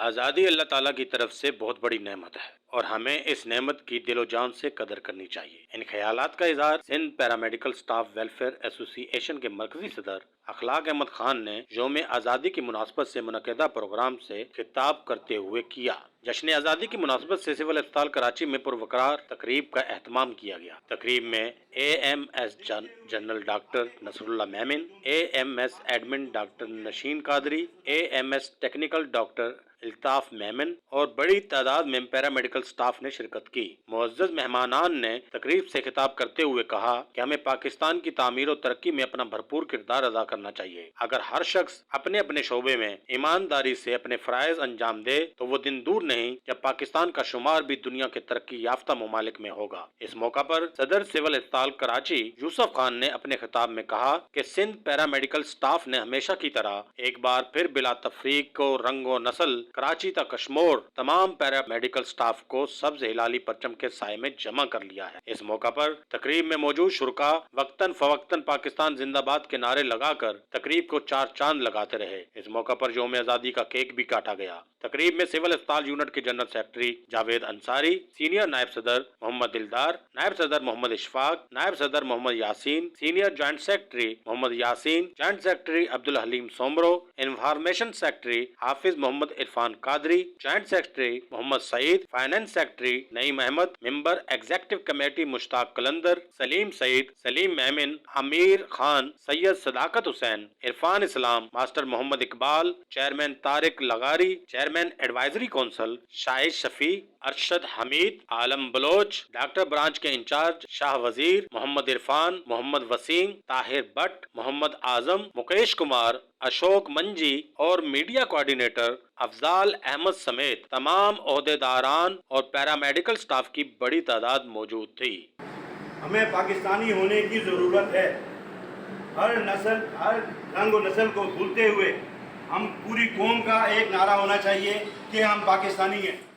آزادی اللہ تعالیٰ کی طرف سے بہت بڑی نعمت ہے اور ہمیں اس نعمت کی دل و جان سے قدر کرنی چاہیے۔ ان خیالات کا اظہار سندھ پیرامیڈیکل سٹاف ویلفیئر ایسوسی ایشن کے مرکزی صدر اخلاق احمد خان نے یوم آزادی کی مناسبت سے منعقدہ پروگرام سے خطاب کرتے ہوئے کیا۔ جشن آزادی کی مناسبت سے سول اسپتال کراچی میں پروقار تقریب کا اہتمام کیا گیا۔ تقریب میں A M S general doctor Nasrullah Memon, A M S admin doctor Nasheen Qadri, A M S technical doctor Altaf Memon اور بڑی تعداد میں پیرامیڈیکل سٹاف نے شرکت کی۔ معزز مہمانان نے تقریب سے خطاب کرتے ہوئے کہا کہ ہمیں پاکستان کی تعمیر و ترقی میں اپنا بھرپور کردار ادا کرنا چاہیے۔ اگر ہر شخص اپنے اپنے شعبے میں ایمانداری سے اپنے فرائض انجام دے تو وہ دن دور نہیں جب پاکستان کا شمار بھی دنیا کے ترقی یافتہ ممالک میں ہوگا۔ اس موقع پر صدر سول اسپتال کراچی یوسف خان نے اپنے خطاب میں کہا کہ سندھ پیرامیڈیکل سٹاف نے ہمیشہ کی طرح ایک بار پھر بلا تفریق کو رنگ و نسل کراچی تا کشمور تمام پیرامیڈیکل سٹاف کو سبز ہلالی پرچم کے سائے میں جمع کر لیا ہے۔ اس موقع پر تقریب میں موجود شرکا وقتاً فوقتاً پاکستان زندہ باد کے نعرے لگا کر تقریب کو چار چاند لگاتے رہے۔ اس موقع پر یوم آزادی کا کیک بھی کاٹا گیا۔ تقریب میں سول اسپتال یونٹ کے general secretary Javed Ansari, senior نائب صدر محمد دلدار، نائب صدر محمد اشفاق، نائب صدر Muhammad Yasin, senior joint secretary Muhammad Yasin, joint secretary Abdul Halim Soomro, information secretary Hafiz Muhammad Irfan Qadri, joint secretary Muhammad Saeed, finance secretary Naeem Ahmed, member executive committee Mushtaq Qalandar, Saleem Saeed, Saleem Memon, Amir Khan, Syed Sadaqat Hussain, Irfan Islam, master Muhammad Iqbal, chairman Tariq لغاری، chairman advisory council Shahid Shafi, Arshad Hameed, Alam Baloch, doctor branch کے انچارج شاہ وزیر، محمد عرفان، محمد وسیم، طاہر بٹ، محمد اعظم، مکیش کمار، اشوک منجی اور میڈیا کوارڈینیٹر افضال احمد سمیت تمام عہدیداران اور پیرامیڈیکل سٹاف کی بڑی تعداد موجود تھی۔ ہمیں پاکستانی ہونے کی ضرورت ہے۔ ہر نسل، ہر رنگ و نسل کو بھولتے ہوئے ہم پوری قوم کا ایک نعرہ ہونا چاہیے کہ ہم پاکستانی ہیں۔